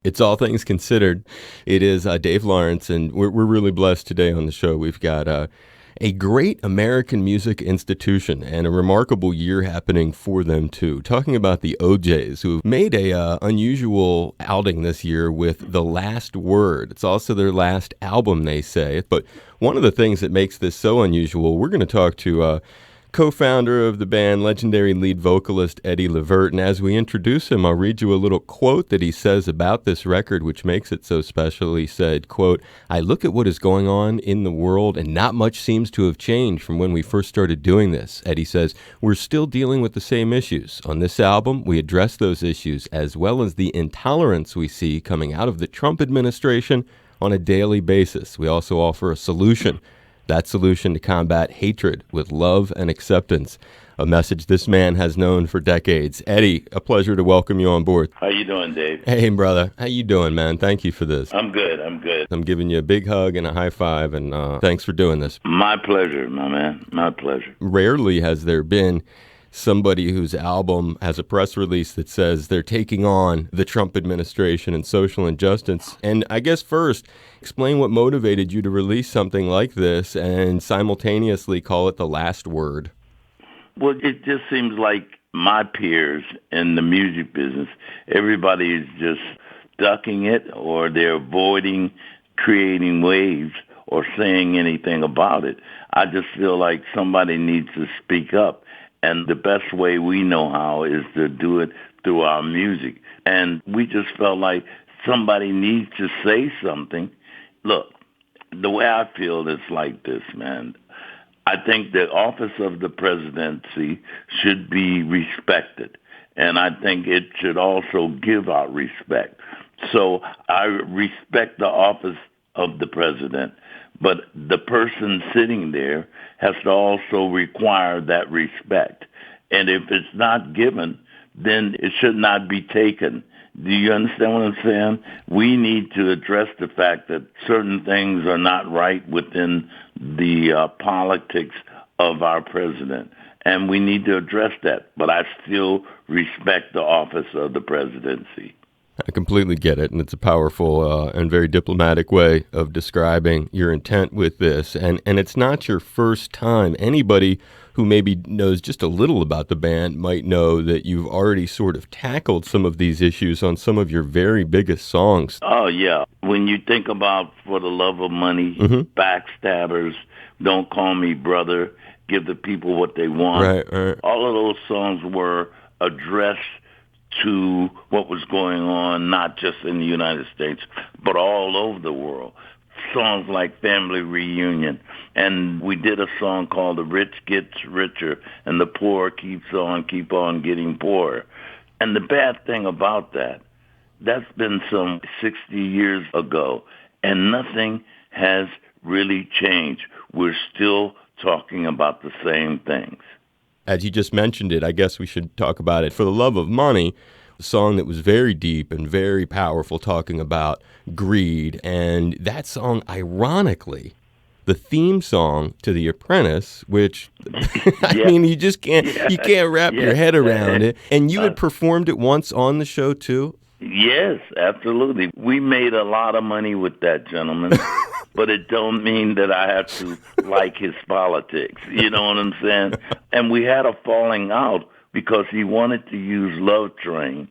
It's All Things Considered. It is Dave Lawrence, and we're really blessed today on the show. We've got a great American music institution and a remarkable year happening for them, too. Talking about the OJs, who made a unusual outing this year with The Last Word. It's also their last album, they say. But one of the things that makes this so unusual, we're going to talk to co-founder of the band, legendary lead vocalist Eddie Levert. And as we introduce him, I'll read you a little quote that he says about this record, which makes it so special. He said, quote, "I look at what is going on in the world and not much seems to have changed from when we first started doing this." Eddie says, "We're still dealing with the same issues. On this album, we address those issues as well as the intolerance we see coming out of the Trump administration on a daily basis. We also offer a solution. That solution to combat hatred with love and acceptance, a message this man has known for decades." Eddie, a pleasure to welcome you on board. How you doing, Dave? Hey, brother. How you doing, man? Thank you for this. I'm good. I'm giving you a big hug and a high five, and thanks for doing this. My pleasure, my man. My pleasure. Rarely has there been somebody whose album has a press release that says they're taking on the Trump administration and social injustice. And I guess first, explain what motivated you to release something like this and simultaneously call it The Last Word. Well, it just seems like my peers in the music business, everybody is just ducking it, or they're avoiding creating waves or saying anything about it. I just feel like somebody needs to speak up. And the best way we know how is to do it through our music. And we just felt like somebody needs to say something. Look, the way I feel is like this, man. I think the office of the presidency should be respected. And I think it should also give out respect. So I respect the office of the president, but the person sitting there has to also require that respect. And if it's not given, then it should not be taken. Do you understand what I'm saying? We need to address the fact that certain things are not right within the politics of our president. And we need to address that. But I still respect the office of the presidency. I completely get it, and it's a powerful and very diplomatic way of describing your intent with this. And it's not your first time. Anybody who maybe knows just a little about the band might know that you've already sort of tackled some of these issues on some of your very biggest songs. Oh, yeah. When you think about For the Love of Money, Backstabbers, Don't Call Me Brother, Give the People What They Want, right. All of those songs were addressed to what was going on, not just in the United States, but all over the world. Songs like Family Reunion. And we did a song called The Rich Gets Richer and the Poor keep on getting poorer. And the bad thing about that, that's been some 60 years ago, and nothing has really changed. We're still talking about the same things. As you just mentioned it, I guess we should talk about it. For the Love of Money, a song that was very deep and very powerful, talking about greed. And that song, ironically, the theme song to The Apprentice, which, I mean, you just can't, you can't wrap your head around it. And you had performed it once on the show, too? Yes, absolutely. We made a lot of money with that gentleman. But it don't mean that I have to like his politics. You know what I'm saying? And we had a falling out because he wanted to use Love Train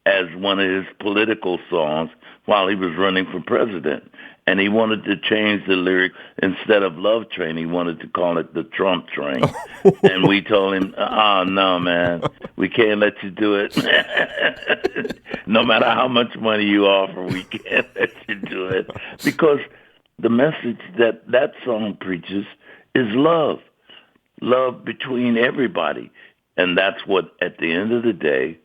as one of his political songs while he was running for president. And he wanted to change the lyric. Instead of Love Train, he wanted to call it the Trump Train. And we told him, oh, no, man, we can't let you do it. No matter how much money you offer, we can't let you do it. Because the message that song preaches is love between everybody. And that's what, at the end of the day,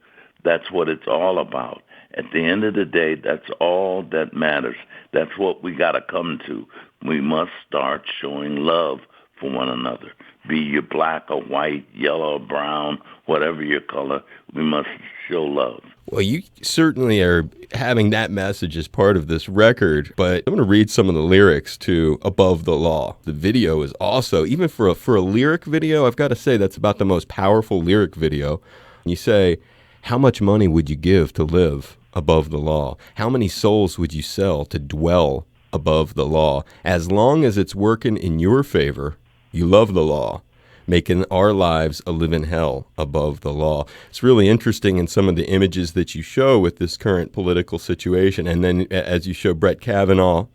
that's what it's all about. At the end of the day, that's all that matters. That's what we got to come to. We must start showing love for one another. Be you black or white, yellow or brown, whatever your color, we must show love. Well, you certainly are having that message as part of this record, but I'm going to read some of the lyrics to Above the Law. The video is also, even for a lyric video, I've got to say that's about the most powerful lyric video. You say, how much money would you give to live? above the law? How many souls would you sell to dwell above the law? As long as it's working in your favor, you love the law, making our lives a living hell above the law. It's really interesting in some of the images that you show with this current political situation. And then as you show Brett Kavanaugh,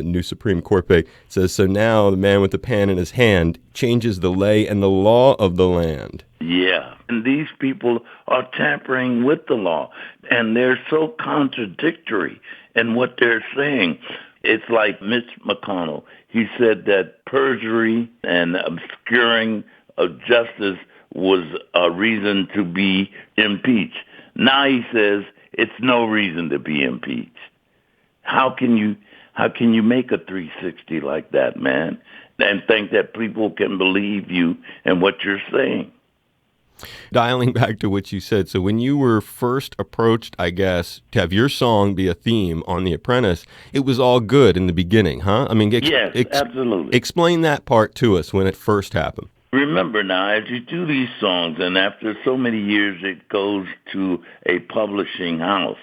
new Supreme Court pick, says, so now the man with the pen in his hand changes the lay and the law of the land. Yeah, and these people are tampering with the law, and they're so contradictory in what they're saying. It's like Mitch McConnell. He said that perjury and obscuring of justice was a reason to be impeached. Now he says it's no reason to be impeached. How can you make a 360 like that, man, and think that people can believe you and what you're saying? Dialing back to what you said, so when you were first approached, I guess, to have your song be a theme on The Apprentice, it was all good in the beginning, huh? I mean, yes, absolutely. Explain that part to us when it first happened. Remember now, as you do these songs, and after so many years it goes to a publishing house,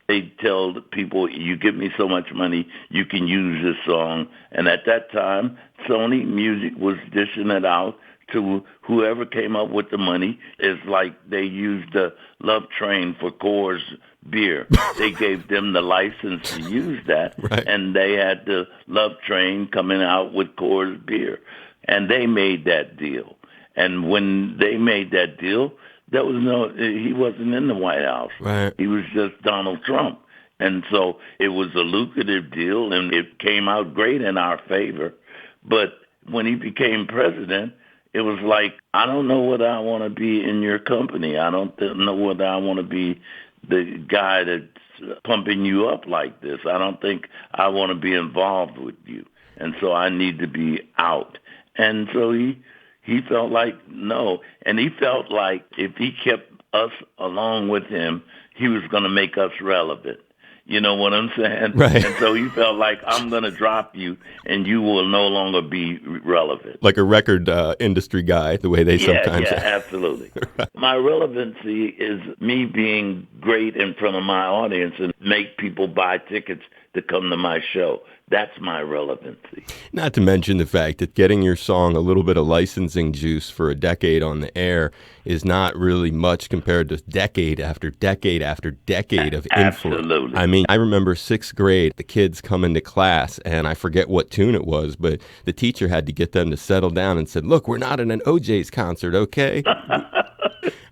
they tell people, you give me so much money, you can use this song. And at that time, Sony Music was dishing it out to whoever came up with the money. It's like they used the Love Train for Coors beer. They gave them the license to use that, right. And they had the Love Train coming out with Coors beer. And they made that deal. And when they made that deal, he wasn't in the White House. Right. He was just Donald Trump. And so it was a lucrative deal, and it came out great in our favor. But when he became president, it was like, I don't know whether I want to be in your company. I don't know whether I want to be the guy that's pumping you up like this. I don't think I want to be involved with you. And so I need to be out. And so he felt like no. And he felt like if he kept us along with him, he was going to make us relevant. You know what I'm saying? Right. And so he felt like, I'm going to drop you and you will no longer be relevant. Like a record industry guy, the way they sometimes Yeah, absolutely. Right. My relevancy is me being great in front of my audience and make people buy tickets to come to my show. That's my relevancy. Not to mention the fact that getting your song a little bit of licensing juice for a decade on the air is not really much compared to decade after decade after decade of influence. Absolutely. I mean, I remember 6th grade, the kids come into class, and I forget what tune it was, but the teacher had to get them to settle down and said, look, we're not in an OJ's concert, okay?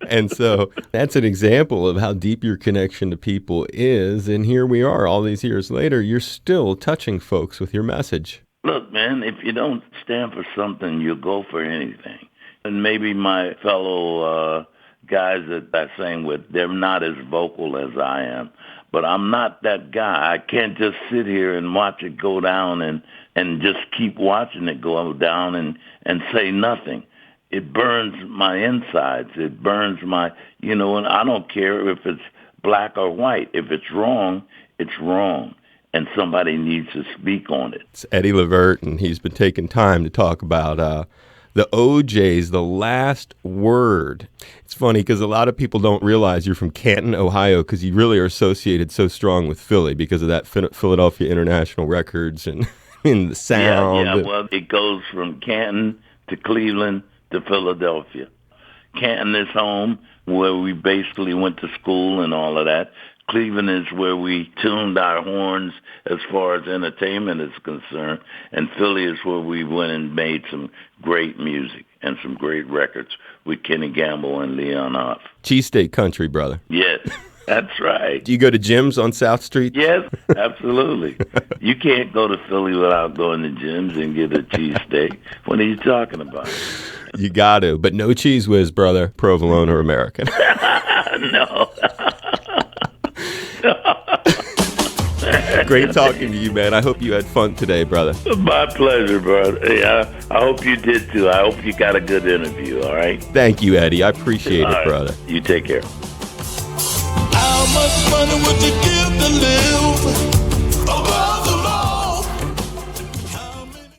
And so that's an example of how deep your connection to people is. And here we are all these years later, you're still touching folks with your message. Look, man, if you don't stand for something, you'll go for anything. And maybe my fellow guys that I sang with, they're not as vocal as I am. But I'm not that guy. I can't just sit here and watch it go down and just keep watching it go down and say nothing. It burns my insides. It burns my, and I don't care if it's black or white. If it's wrong, it's wrong. And somebody needs to speak on it. It's Eddie Levert, and he's been taking time to talk about the OJ's, the last word. It's funny because a lot of people don't realize you're from Canton, Ohio, because you really are associated so strong with Philly because of that Philadelphia International Records and in the sound. Yeah, well, it goes from Canton to Cleveland to Philadelphia. Canton is home, where we basically went to school and all of that. Cleveland is where we tuned our horns as far as entertainment is concerned. And Philly is where we went and made some great music and some great records with Kenny Gamble and Leon Off. Cheesesteak country, brother. Yes, that's right. Do you go to gyms on South Street? Yes, absolutely. You can't go to Philly without going to gyms and get a cheesesteak. What are you talking about? You got to, but no cheese whiz, brother. Provolone or American. No. Great talking to you, man. I hope you had fun today, brother. My pleasure, brother. Hey, I hope you did, too. I hope you got a good interview, all right? Thank you, Eddie. I appreciate it, brother. You take care. How much money would you give to live?